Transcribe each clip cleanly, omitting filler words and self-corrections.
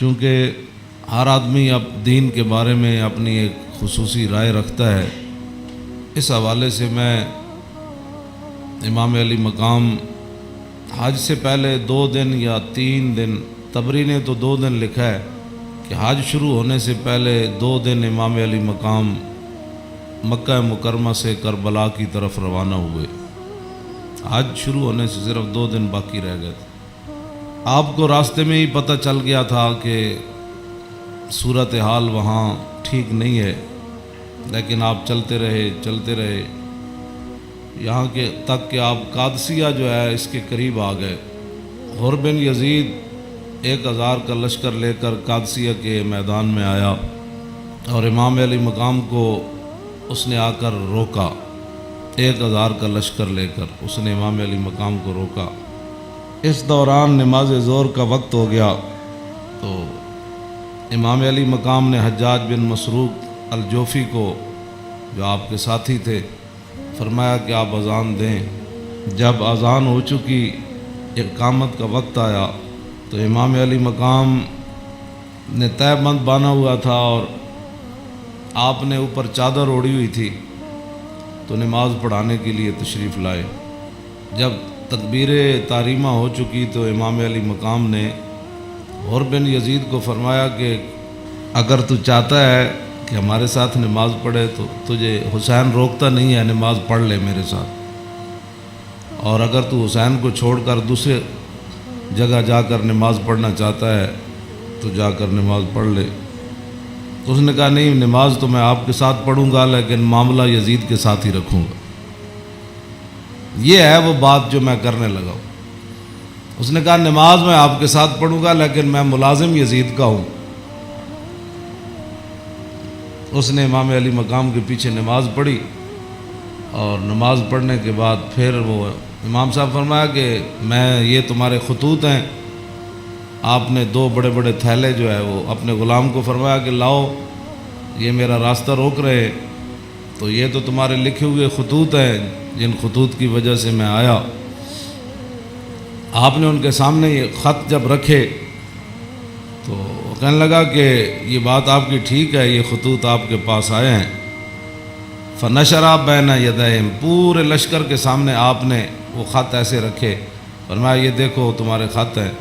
چونکہ ہر آدمی اب دین کے بارے میں اپنی ایک خصوصی رائے رکھتا ہے، اس حوالے سے میں امام علی مقام حج سے پہلے 2 دن یا 3 دن، طبری نے تو 2 دن لکھا ہے کہ حج شروع ہونے سے پہلے 2 دن امام علی مقام مکہ مکرمہ سے کربلا کی طرف روانہ ہوئے۔ حج شروع ہونے سے صرف 2 دن باقی رہ گئے تھے۔ آپ کو راستے میں ہی پتہ چل گیا تھا کہ صورتحال وہاں ٹھیک نہیں ہے، لیکن آپ چلتے رہے یہاں کے تک کہ آپ قادسیہ جو ہے اس کے قریب آ گئے۔ غر بن یزید 1000 کا لشکر لے کر قادسیہ کے میدان میں آیا اور امام علی مقام کو اس نے آ کر روکا۔ 1000 کا لشکر لے کر اس نے امام علی مقام کو روکا۔ اس دوران نماز ظہر کا وقت ہو گیا تو امام علی مقام نے حجاج بن مسروق الجوفی کو، جو آپ کے ساتھی تھے، فرمایا کہ آپ اذان دیں۔ جب اذان ہو چکی، اقامت کا وقت آیا تو امام علی مقام نے تہہ بند باندھا ہوا تھا اور آپ نے اوپر چادر اوڑھی ہوئی تھی، تو نماز پڑھانے کے لیے تشریف لائے۔ جب تکبیر تحریمہ ہو چکی تو امام علی مقام نے غر بن یزید کو فرمایا کہ اگر تو چاہتا ہے کہ ہمارے ساتھ نماز پڑھے تو تجھے حسین روکتا نہیں ہے، نماز پڑھ لے میرے ساتھ، اور اگر تو حسین کو چھوڑ کر دوسرے جگہ جا کر نماز پڑھنا چاہتا ہے تو جا کر نماز پڑھ لے۔ تو اس نے کہا نہیں، نماز تو میں آپ کے ساتھ پڑھوں گا لیکن معاملہ یزید کے ساتھ ہی رکھوں گا۔ یہ ہے وہ بات جو میں کرنے لگا ہوں۔ اس نے کہا نماز میں آپ کے ساتھ پڑھوں گا لیکن میں ملازم یزید کا ہوں۔ اس نے امام علی مقام کے پیچھے نماز پڑھی اور نماز پڑھنے کے بعد پھر وہ امام صاحب فرمایا کہ یہ تمہارے خطوط ہیں۔ آپ نے 2 بڑے بڑے تھیلے جو ہے وہ اپنے غلام کو فرمایا کہ لاؤ، یہ میرا راستہ روک رہے، تو یہ تو تمہارے لکھے ہوئے خطوط ہیں جن خطوط کی وجہ سے میں آیا۔ آپ نے ان کے سامنے یہ خط جب رکھے تو وہ کہنے لگا کہ یہ بات آپ کی ٹھیک ہے، یہ خطوط آپ کے پاس آئے ہیں۔ فنشرا بین یدیہم، پورے لشکر کے سامنے آپ نے وہ خط ایسے رکھے، فرمایا یہ دیکھو تمہارے خط ہیں۔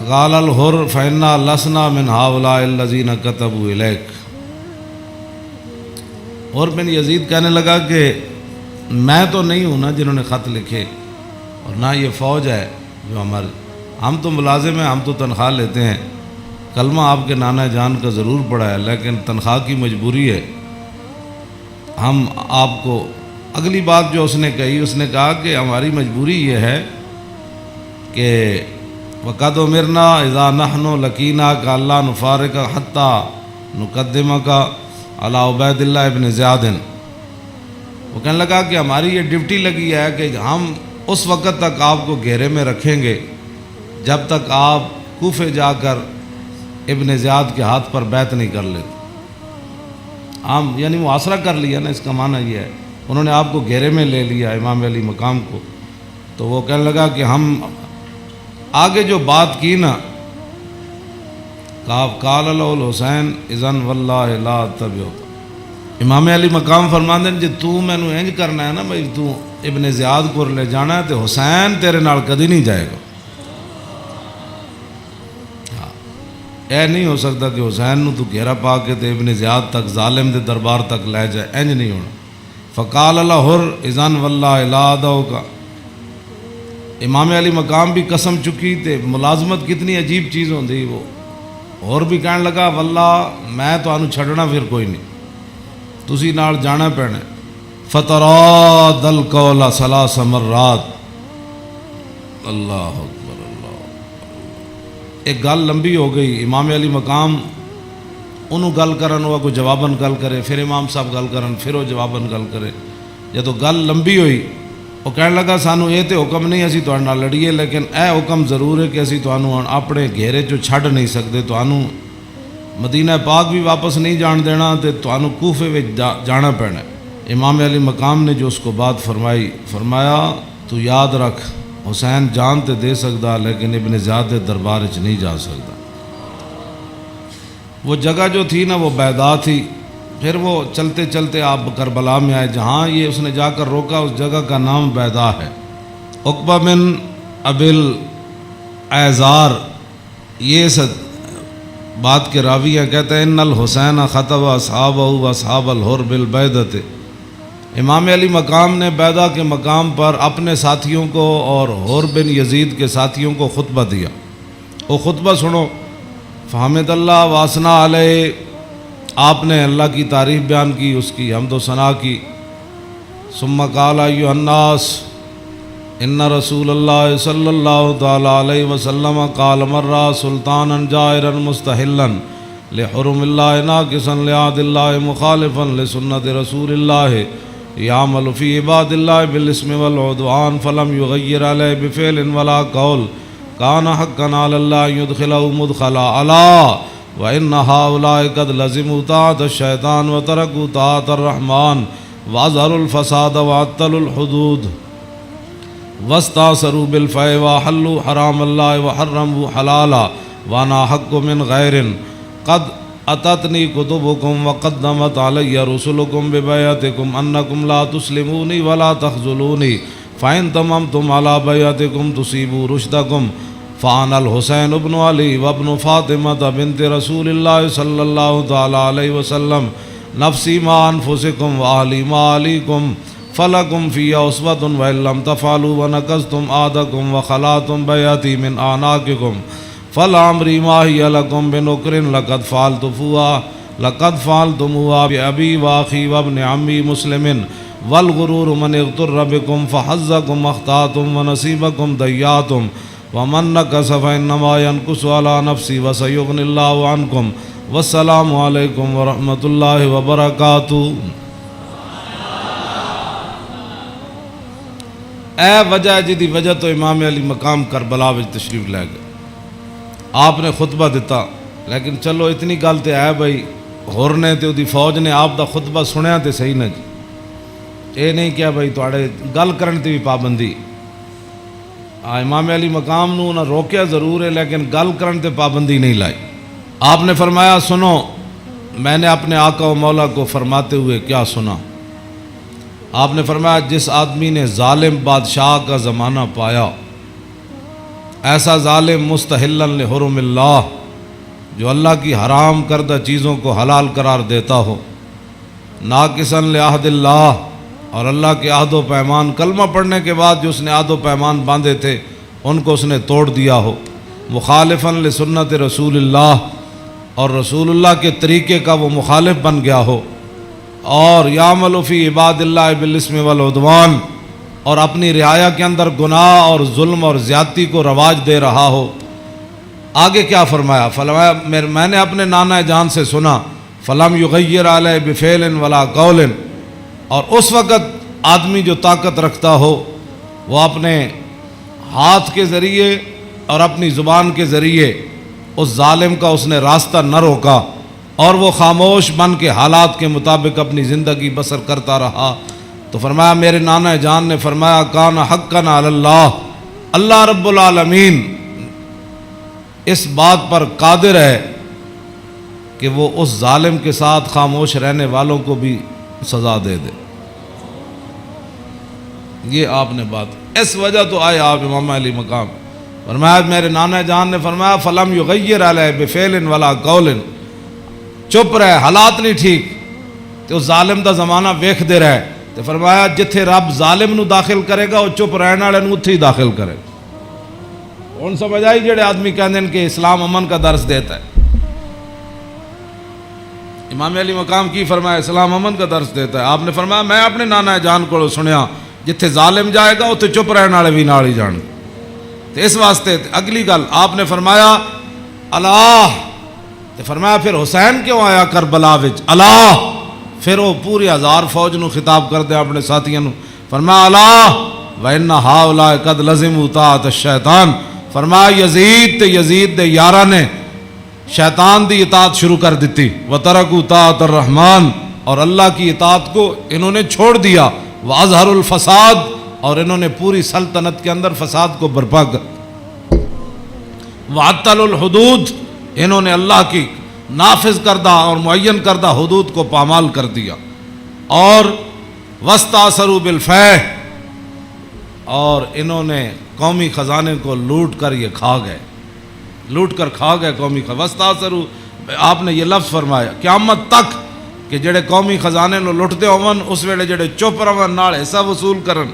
قال الحر فإنا لسنا من هؤلاء الذين كتبوا إليك، اور بن یزید کہنے لگا کہ میں تو نہیں ہوں نا جنہوں نے خط لکھے، اور نہ یہ فوج ہے جو ہم تو ملازم ہیں، ہم تو تنخواہ لیتے ہیں، کلمہ آپ کے نانا جان کا ضرور پڑا ہے لیکن تنخواہ کی مجبوری ہے۔ ہم آپ کو اگلی بات جو اس نے کہی، اس نے کہا کہ ہماری مجبوری یہ ہے کہ وَقَدْ أُمِرْنَا إِذَا نَحْنُ لَقِينَاكَ أَلَّا نُفَارِقَ حَتَّى نُقَدِّمَكَ علی عبید اللہ ابن زیاد۔ وہ کہنے لگا کہ ہماری یہ ڈیوٹی لگی ہے کہ ہم اس وقت تک آپ کو گھیرے میں رکھیں گے جب تک آپ کوفے جا کر ابن زیاد کے ہاتھ پر بیعت نہیں کر لیتے۔ ہم یعنی محاصرہ کر لیا نا، اس کا معنی یہ ہے انہوں نے آپ کو گھیرے میں لے لیا امام علی مقام کو۔ تو وہ کہنے لگا کہ ہم آگے جو بات کی نا، قال له الحسین اذن واللہ لا اتبعک، امام علی مقام فرماندے جی تو مینوں انج کرنا ہے نا بھائی، تو ابن زیاد کو لے جانا ہے تو حسین تیرے نال کدی نہیں جائے گا۔ اے نہیں ہو سکتا کہ حسین نو تو گھیرا پا کے تے ابن زیاد تک ظالم دے دربار تک لے جائے، انج نہیں ہونا۔ فقال الحر اذن واللہ لا ادعوک، امام علی مقام بھی قسم چکی تے ملازمت کتنی عجیب چیز ہوندی، وہ اور بھی کہنے لگا واللہ میں تو آنو چھڑنا پھر کوئی نہیں، تسی نال جانا پینا۔ فتراد القول 3 مرات، اللہ اکبر اللہ۔ ایک گل لمبی ہو گئی، امام علی مقام انہوں گل کرن، وہ کوئی جواباً گل کرے، پھر امام صاحب گل کرن، پھر وہ جواباً گل کرے۔ جب گل لمبی ہوئی وہ کہنے لگا سانو یہ تو حکم نہیں اسی تہاڈے نال لڑیے، لیکن اے حکم ضرور ہے کہ اسی تانوں اپنے گھیرے چوں چھڈ نہیں سکتے، تانوں مدینہ پاک بھی واپس نہیں جان دینا تے تانوں کوفے وچ جانا پینا۔ امام علی مقام نے جو اس کو بات فرمائی، فرمایا تو یاد رکھ حسین جان تے دے سکتا لیکن ابن زیاد دے دربار وچ نہیں جا سکتا۔ وہ جگہ جو تھی نا وہ بیدا تھی۔ پھر وہ چلتے چلتے آپ کربلا میں آئے، جہاں یہ اس نے جا کر روکا اس جگہ کا نام بیدا ہے۔ عقبہ بن ابل ایزار یہ اس بات کے راوی ہیں، کہتے ہیں ان الحسین خطب اصحابہ و اصحاب الحر بالبیدۃ، امام علی مقام نے بیدا کے مقام پر اپنے ساتھیوں کو اور حر بن یزید کے ساتھیوں کو خطبہ دیا۔ وہ خطبہ سنو۔ فحمد اللہ واسنا علیہ، آپ نے اللہ کی تعریف بیان کی، اس کی حمد و ثنا کی۔ ثم قال ایھا الناس ان رسول اللہ صلی اللہ تعالی علیہ وسلم قال مرہ سلطانا جائرا مستحلا لحرم اللہ ناقصا لعہد اللہ مخالفا لسنت رسول اللہ یعمل فی عباد اللہ بالاسم والعدوان فلم یغیر علیہ بفعل ولا قول کان حقا علی اللہ یدخلہ مدخلا علا وان ہؤلاء قد لزموا طاعۃ الشیطان وترکوا طاعۃ الرحمن واظہروا الفساد وعطلوا الحدود واستاثروا بالفیء وحلوا حرام اللہ وحرموا حلالا وانا حق من غیر قد اتتنی کتبکم وقدمت علی رسلکم ببیعتکم انکم لا تسلمونی ولا تخذلونی فإن تممتم على بیعتکم تصیبوا رشدکم فانا الحسین ابن علی وابن فاطمہ بنت رسول اللہ صلی اللہ تعالی علیہ وسلم نفسی ما انفسکم واہلی ما علیکم فلکم فی اسوۃ وإن لم تفعلوا ونقضتم عہدکم وخلعتم بیعتی من اعناقکم فلعمری ما ہی لکم بنکر لقد فعلتموها بأبی واخی وابن عمی مسلم والغرور من اغتر بکم فحظکم اخطأتم ونصیبکم ضیعتم ومن نکث فإنما ينکث علی نفسی وسیغنی اللہ عنکم والسلام علیکم ورحمۃ اللہ وبرکاتہ۔ اے وجہ جی دی وجہ تو امام علی مقام کربلا وچ تشریف لے گئے، آپ نے خطبہ دیتا، لیکن چلو اتنی گل تے ہے بھائی ہور نے تے دی فوج نے آپ دا خطبہ سنیا تے صحیح نہ جی، اے نہیں کیا بھائی تواڈے گل کرن تے بھی پابندی۔ امام علی مقام نو نہ روکیا ضرور ہے لیکن گل کرن تے پابندی نہیں لائی۔ آپ نے فرمایا سنو، میں نے اپنے آقا و مولا کو فرماتے ہوئے کیا سنا؟ آپ نے فرمایا جس آدمی نے ظالم بادشاہ کا زمانہ پایا، ایسا ظالم مستحلا لحرم اللہ جو اللہ کی حرام کردہ چیزوں کو حلال قرار دیتا ہو، ناقصا لعہد اللہ اور اللہ کے عہد و پیمان، کلمہ پڑھنے کے بعد جو اس نے عہد و پیمان باندھے تھے ان کو اس نے توڑ دیا ہو، مخالفا لسنت رسول اللہ اور رسول اللہ کے طریقے کا وہ مخالف بن گیا ہو، اور یعمل فی عباد اللہ بالاسم والعدوان اور اپنی رعایا کے اندر گناہ اور ظلم اور زیادتی کو رواج دے رہا ہو۔ آگے کیا فرمایا؟ فرمایا میں نے اپنے نانا جان سے سنا فلم یغیر علیہ بفعل ولا قول، اور اس وقت آدمی جو طاقت رکھتا ہو وہ اپنے ہاتھ کے ذریعے اور اپنی زبان کے ذریعے اس ظالم کا اس نے راستہ نہ روکا، اور وہ خاموش بن کے حالات کے مطابق اپنی زندگی بسر کرتا رہا۔ تو فرمایا میرے نانا جان نے فرمایا کان حقا علی اللہ، اللہ رب العالمین اس بات پر قادر ہے کہ وہ اس ظالم کے ساتھ خاموش رہنے والوں کو بھی سزا دے دے۔ یہ آپ نے بات، اس وجہ تو آئے آپ امام علی مقام۔ فرمایا میرے نانا جان نے فرمایا فلم یغیر علیہ بفعل ولا قول، چپ رہے، حالات نہیں ٹھیک تو اس ظالم دا زمانہ ویکھ دے رہے، تو فرمایا جتھے رب ظالم نو داخل کرے گا وہ چپ رہنے والے نو اتھے ہی داخل کرے گا۔ ہن سمجھ آئی جڑے آدمی کہندے ہیں کہ اسلام امن کا درس دیتا ہے، امام علی مقام کی فرمایا اسلام امن کا درس دیتا ہے؟ آپ نے فرمایا میں اپنے نانا جان کو سنیا جتھے ظالم جائے گا اتھے چپ رہنے والے بھی نال ہی جان۔ تو اس واسطے اگلی گل آپ نے فرمایا اللہ، تو فرمایا پھر حسین کیوں آیا کربلا وچ اللہ؟ پھر وہ پوری ہزار فوج نو خطاب کر دے اپنے ساتھیوں نو، فرمایا اللہ وَإِنَّ هَؤُلَاءِ قَدْ لَزِمُوا طَاعَةَ الشَّيْطَانِ، فرمایا یزید تے یزید دے یاراں نے شیطان دی اطاعت شروع کر دیتی، وَتَرَكُوا طَاعَةَ الرَّحْمَانِ اور اللہ کی اطاعت کو انہوں نے چھوڑ دیا، وَأَظْهَرُوا الْفَسَادَ اور انہوں نے پوری سلطنت کے اندر فساد کو برپا کر وعطل الحدود، انہوں نے اللہ کی نافذ کردہ اور معین کردہ حدود کو پامال کر دیا، اور واستاثروا بالفیح، اور انہوں نے قومی خزانے کو لوٹ کر یہ کھا گئے، لوٹ کر کھا گئے قومی خزانے۔ واستاثروا، آپ نے یہ لفظ فرمایا قیامت تک کہ جڑے قومی خزانے لو لٹتے ہون اس ویلے جڑے چپ رہن نال حصہ وصول کرن۔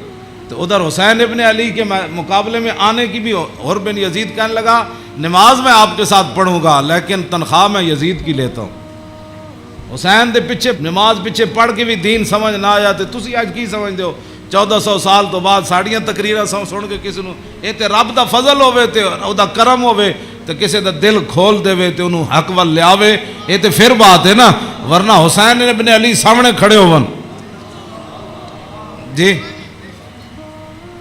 تو ادھر حسین ابن علی کے مقابلے میں آنے کی بھی اور بن یزید کہنے لگا نماز میں آپ کے ساتھ پڑھوں گا لیکن تنخواہ میں یزید کی لیتا ہوں۔ حسین دے پیچھے نماز پیچھے پڑھ کے بھی دین سمجھ نہ آیا تے تسی اج کی سمجھ دیو 1400 سال تو بعد ساڑیاں تقریراں سن کے کسی نو اے تے رب دا فضل ہوے تے او دا کرم ہوے تے کسی دا دل کھول دے تے انہوں حق ول لیاوے، اے تے پھر بات ہے نا، ورنہ حسین ابن علی سامنے کھڑے ہون جی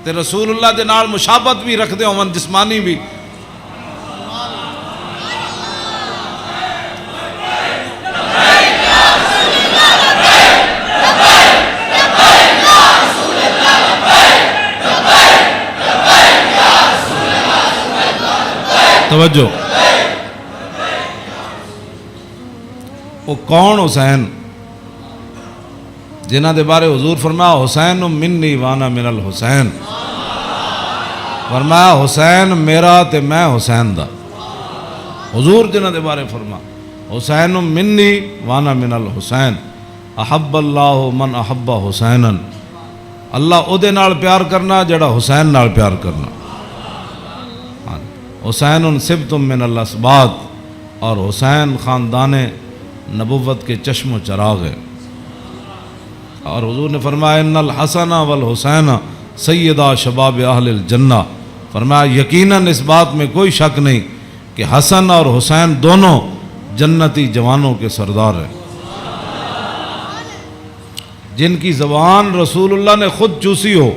تے رسول اللہ دے نال مشابہت بھی رکھ دے ہون جسمانی بھی۔ توجہ، وہ کون حسین جنہ دے بارے حضور فرمایا حسین منی وانا من الحسین، فرمایا حسین میرا تے میں حسین دا، حضور جنہ دے بارے فرما حسین منی وانا من الحسین، احب اللہ من احب حسینا، اللہ او دے نال پیار کرنا جڑا حسین نال پیار کرنا۔ حسین سبت من الاسباط، اور حسین خاندان نبوت کے چشم و چراغ ہے۔ اور حضور نے فرمایا ان الحسن والحسین سیدہ شباب اہل الجنہ، فرمایا یقیناً اس بات میں کوئی شک نہیں کہ حسن اور حسین دونوں جنتی جوانوں کے سردار ہیں، جن کی زبان رسول اللہ نے خود چوسی ہو،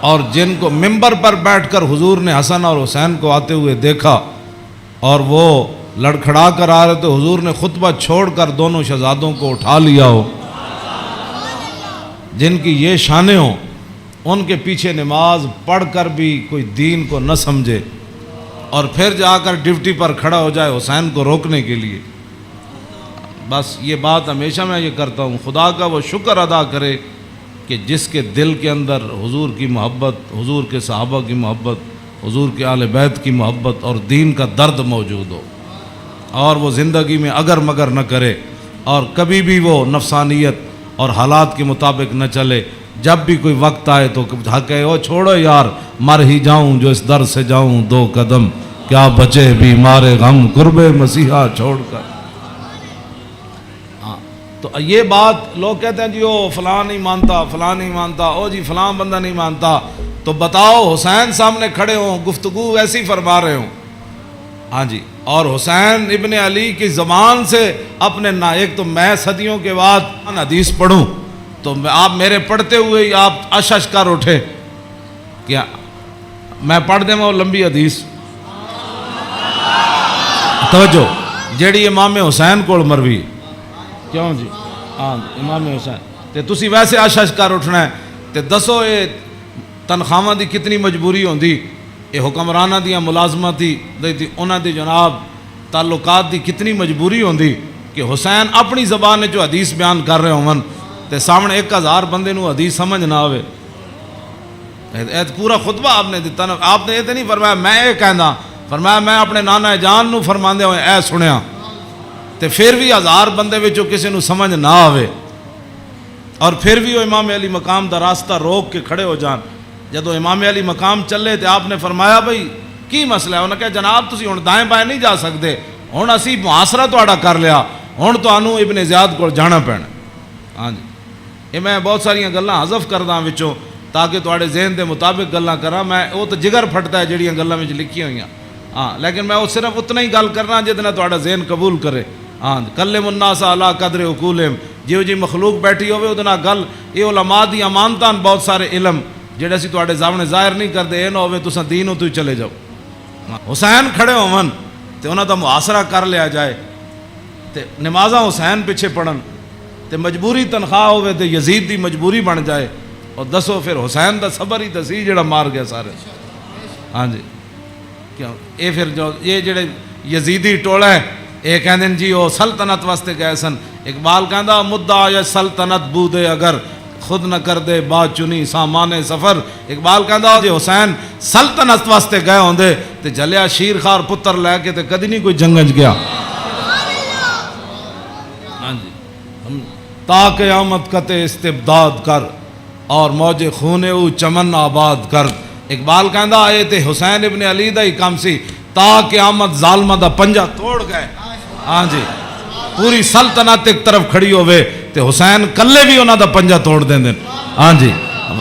اور جن کو ممبر پر بیٹھ کر حضور نے حسن اور حسین کو آتے ہوئے دیکھا اور وہ لڑکھڑا کر آ رہے تو حضور نے خطبہ چھوڑ کر دونوں شہزادوں کو اٹھا لیا ہو، جن کی یہ شانیں ہوں، ان کے پیچھے نماز پڑھ کر بھی کوئی دین کو نہ سمجھے اور پھر جا کر ڈیوٹی پر کھڑا ہو جائے حسین کو روکنے کے لیے۔ بس یہ بات ہمیشہ میں یہ کرتا ہوں، خدا کا وہ شکر ادا کرے کہ جس کے دل کے اندر حضور کی محبت، حضور کے صحابہ کی محبت، حضور کے اہل بیت کی محبت اور دین کا درد موجود ہو، اور وہ زندگی میں اگر مگر نہ کرے اور کبھی بھی وہ نفسانیت اور حالات کے مطابق نہ چلے، جب بھی کوئی وقت آئے تو کہے او چھوڑو یار مر ہی جاؤں جو اس در سے جاؤں 2 قدم، کیا بچے بیمار غم قرب مسیحا چھوڑ کر۔ تو یہ بات لوگ کہتے ہیں جی او فلاں نہیں مانتا، فلاں نہیں مانتا، او جی فلاں بندہ نہیں مانتا، تو بتاؤ حسین سامنے کھڑے ہوں گفتگو ویسی فرما رہے ہوں، ہاں جی، اور حسین ابن علی کی زبان سے اپنے ایک تو میں صدیوں کے بعد حدیث پڑھوں تو آپ میرے پڑھتے ہوئے ہی آپ اشش کر اٹھے، کیا میں پڑھ دیں وہ لمبی حدیث؟ توجہ، جیڑی امام حسین کو مروی، کیوں جی ہاں امام حسین تے تسی ویسے اشش کر اٹھنا ہے تے دسو یہ تنخواہاں دی کتنی مجبوری ہوندی، یہ حکمرانہ دیاں ملازمت دی انہاں دی جناب تعلقات دی کتنی مجبوری ہوندی کہ حسین اپنی زبان جو حدیث بیان کر رہے ہوں تے سامنے 1000 بندے نو حدیث سمجھ نہ آوے۔ پورا خطبہ آپ نے دیتا نا، آپ نے یہ تو نہیں فرمایا میں یہ کہنا، فرمایا میں اپنے نانا جان نو فرماندے ہوئے اے سنیا، تے پھر بھی 1000 بندے وچوں کسی نو سمجھ نہ آوے اور پھر بھی وہ امام علی مقام دا راستہ روک کے کھڑے ہو جان۔ جدو امام علی مقام چلے تے آپ نے فرمایا بھئی کی مسئلہ ہے؟ انہوں نے کہا جناب تسی ہن دائیں بائیں نہیں جا سکتے، ہن اسی محاصرہ تہاڈا کر لیا، ہن تانوں ابن زیاد کول جانا پینا۔ ہاں جی، یہ میں بہت ساریاں گلاں حذف کردا وچوں تاکہ تہاڈے ذہن دے مطابق گلاں کراں، میں وہ تو جگر پھٹتا ہے جڑیاں گلاں وچ لکھی ہوئیاں، ہاں لیکن میں وہ صرف اتنا ہی گل کرنا جتنا تہاڈا ذہن قبول کرے۔ ہاں کلم الناس علی قدر عقولہم، جیو جی مخلوق بیٹھی ہوئے ادنا گل، یہ علماء دی امانتاں بہت سارے علم جڑے اسی تہاڈے سامنے ظاہر نہیں کرتے، اے نہ ہوئے تساں دینوں تو ہی چلے جاؤ۔ حسین کھڑے ہون تے انہاں دا محاصرہ کر لیا جائے تے نمازاں حسین پیچھے پڑھن تے مجبوری تنخواہ ہوئے تے یزید دی مجبوری بن جائے اور دسو پھر حسین دا صبر ہی دسی جڑا مار گیا سارے. ہاں جی کیوں یہ پھر جو یہ جڑے یزیدی ٹولا ہے یہ کہندے جی وہ سلطنت واسطے گئے سن. اقبال کہندا مدعا یا سلطنت بودے اگر خود نہ کر دے بات چنی سامان سفر. اقبال کہندا جی حسین سلطنت واسطے گئے ہوندے تے جلیا شیر خار پتر لے کے تے کدی نہیں کوئی جنگج گیا. ہاں جی تا قیامت قطع استبداد کر اور موج خون او چمن آباد کر. اقبال کہندا آئے تے حسین ابن علی دا ہی کام سی تا قیامت ظالمہ دا پنجہ توڑ گئے. ہاں جی پوری سلطنت ایک طرف کھڑی ہوئے تے حسین کلے بھی انہاں دا پنجہ توڑ دیں دیں. ہاں جی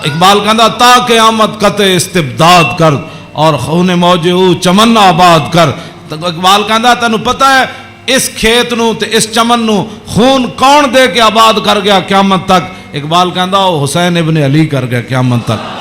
اقبال کہندا تا قیامت قطع استبداد کر اور خون موج او چمن آباد کر. اقبال کہندا تینوں پتہ ہے اس کھیت نو تے اس چمن نو خون کون دے کے آباد کر گیا قیامت تک؟ اقبال کہندا وہ حسین ابن علی کر گیا قیامت تک.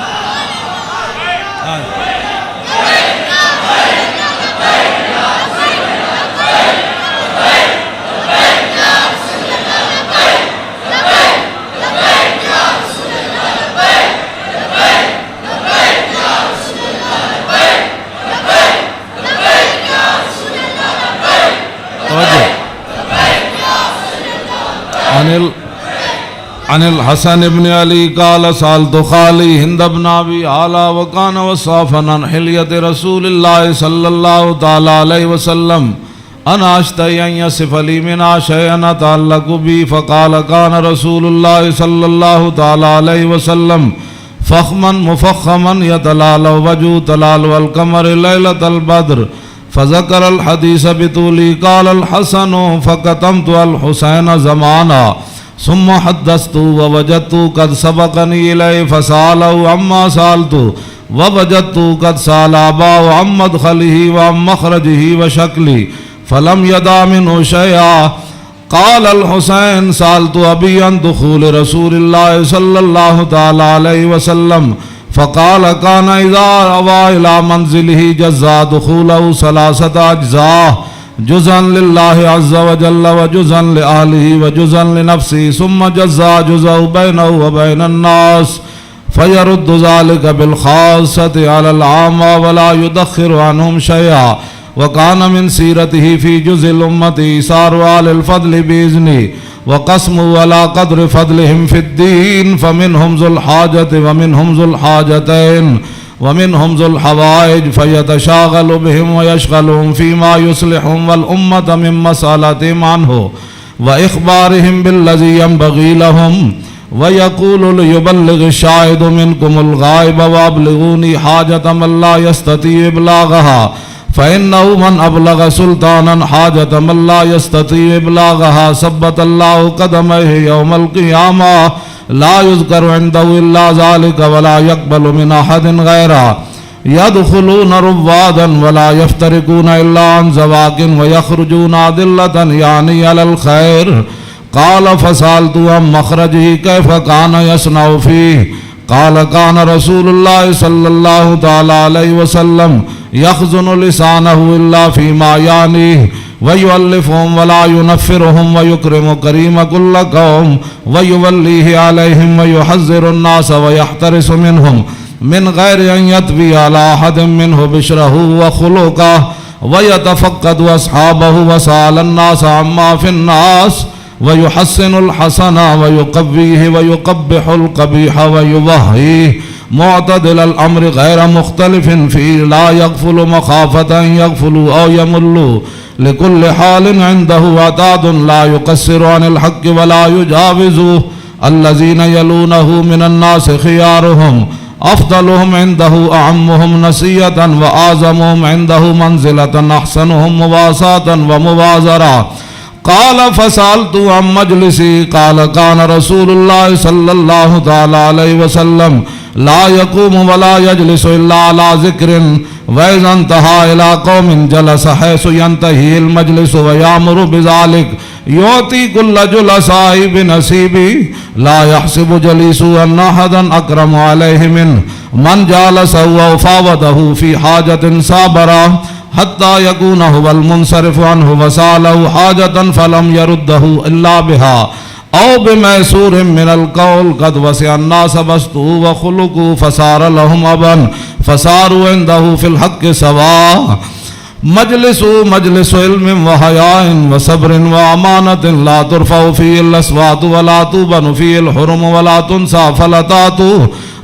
عن الحسن ابن علی قال سالت خالی ہند بن ابی اعلیٰ وکان وصافا عن حلیت رسول اللہ صلی اللہ تعالی علیہ وسلم انا اشتہی ان یصف لی منا شیئا تعلق بی فقال کان رسول اللہ صلی اللہ تعالی علیہ وسلم فخما مفخما یتلال وجو تلال والقمر لیلۃ البدر فذکر الحدیث بطولی قال الحسن فقتمت الحسین زمانا ثم حدثت ووجدت قد سبقني إليه فسأله عما سألت ووجدت قد سأل أباه عن مدخله وعن مخرجه وشكله فلم يدع منه شيئا. قال الحسين سألت أبي عن دخول رسول الله صلى الله تعالى عليه وسلم فقال كان إذا أوى إلى منزله جزا دخوله ثلاثة أجزاء جزءا لله عز وجل وجزءا لأهله وجزءا لنفسه ثم جزا جزء بينه وبين الناس فيرد ذلك بالخاصة على العامة ولا يدخر عنهم شيئا. وكان من سيرته في جزء الأمة إيثار أهل الفضل بإذنه وقسمه على قدر فضلهم في الدين فمنهم ذو الحاجة ومنهم ذو الحاجتين ومنهم ذو الحوائج فيتشاغل بهم ويشغلهم فيما يصلحهم والأمة من مسألتهم عنه وإخبارهم بالذي ينبغي لهم ويقول ليبلغ الشاهد منكم الغائب وأبلغوني حاجة من لا يستطيع إبلاغها فإنه من أبلغ سلطانا حاجة من لا يستطيع إبلاغها ثبت الله قدميه يوم القيامة لا يذكر عنده إلا ذلك ولا يقبل من أحد غيره يدخلون روادا ولا يفترقون إلا عن زواق ويخرجون أدلة يعني على الخير. قال فسألت عن مخرجه كيف كان يصنع فيه قال كان رسول الله صلى الله تعالى عليه وسلم يخزن لسانه إلا فيما يعنيه ويؤلفهم ولا ينفرهم ويكرم كريم كل قوم ويوليه عليهم ويحذر الناس ويحترس منهم من غير أن يطوي على أحد منه بشره وخلقه ويتفقد أصحابه وسأل الناس عما في الناس ويحسن الحسن ويقويه ويقبح القبيح ويوهيه معتدل الأمر غير مختلف فيه لا يغفل مخافة أن يغفلوا أو يملوا لكل حال عنده عتاد لا يقصر عن الحق ولا يجاوزه الذين يلونه من الناس خيارهم أفضلهم عنده أعمهم نسية وأعظمهم عنده منزلة أحسنهم مواساة ومبازرة. قال فسألت عن مجلسي قال كان رسول الله صلى الله تعالى عليه وسلم لا يقوم ولا يجلس إلا على ذكر وإذا انتهى إلى قوم جلس حيث ينتهي المجلس ويأمر بذلك يعطي كل جلساء بنصيبه لا يحسب جليس أن أحدا أكرم عليه منه من جالسه وفاوضه في حاجة صابرة حتى يكون هو المنصرف عنه وسأله حاجة فلم يرده إلا بها او بمیسور من القول قد وسع الناس بسطه وخلقه فصار لهم ابا فصاروا عنده في الحق سواء مجلس مجلس علم وحیاء وصبر وامانة لا ترفع فيه الاصوات ولا تبن فيه الحرم ولا تنسى فلتات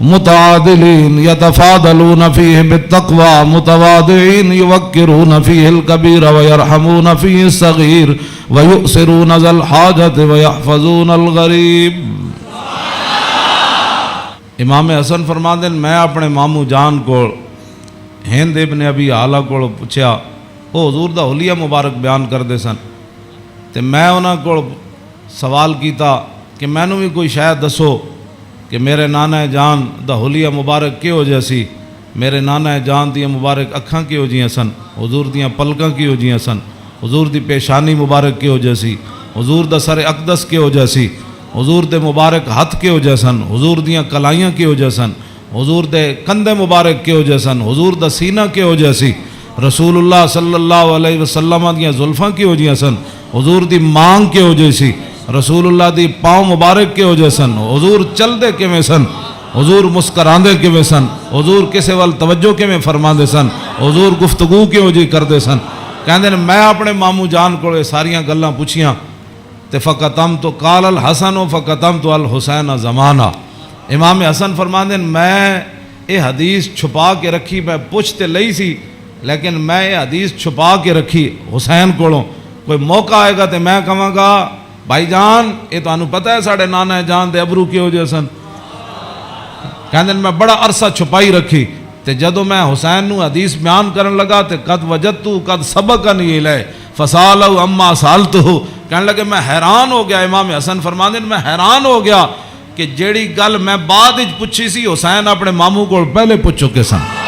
متعادلين يتفاضلون فيه بالتقوى متواضعين يوقرون فيه الكبير ويرحمون فيه الصغير ويؤثرون ذا الحاجة ويحفظون الغریب. امام حسن فرماندے میں اپنے ماموں جان کو ہند ابن ابی آلہ کو پوچھا وہ حضور دا حلیہ مبارک بیان کردے سن تے میں انہاں کو سوال کیتا کہ مینوں بھی کوئی شاید دسو کہ میرے نانا جان دا حلیہ مبارک کیہو جہا سی. میرے نانا جان دیاں مبارک اکھاں کیہو جیاں سن, حضور دیاں پلکاں کیہو جیاں سن, حضور دی پیشانی مبارک کیہو جہا سی, حضور دا سر اقدس کیہو جہا سی, حضور دے مبارک ہتھ کیہو جہا سن, حضور دیاں کلائیاں کیہو جہا سن, حضور دے کندھے مبارک کیہو جہا سن, حضور دا سینہ کیہو جہا سی, رسول اللہ صلی اللہ علیہ وسلم دیاں زلفاں کیہو جہاں سن, حضور دی مانگ کیہو جہی سی, رسول اللہ دی پاؤں مبارک کیہو جہے سن, حضور چل دے کیویں سن, حضور مسکراندے کیویں سن, حضور کسے وال توجہ کیویں فرماندے سن, حضور گفتگو کیہو جی کردے سن. کہندے نے میں اپنے ماموں جان کو ساریاں گلاں پوچھیاں تے فقطمت قال الحسن فقطمت الحسین زمانہ. امام حسن فرماندے میں یہ حدیث چھپا کے رکھی, میں پوچھ تے لئی سی لیکن میں یہ حدیث چھپا کے رکھی حسین کولوں. کوئی موقع آئے گا تے میں کہاں گا بھائی جان یہ تانوں پتہ ہے ساڑھے نانا جان دے ابرو کیہو جہے سن. کہندے میں بڑا عرصہ چھپائی رکھی تے جدوں میں حسین نو حدیث بیان کرن لگا تے قد وجدتو قد سبقنی الیہ فسالو اما سالتو. کہنے لگے میں حیران ہو گیا. امام حسن فرماندے میں حیران ہو گیا کہ جیڑی گل میں بعد وچ پوچھی سی حسین اپنے ماموں کو پہلے پوچھ چکے سن.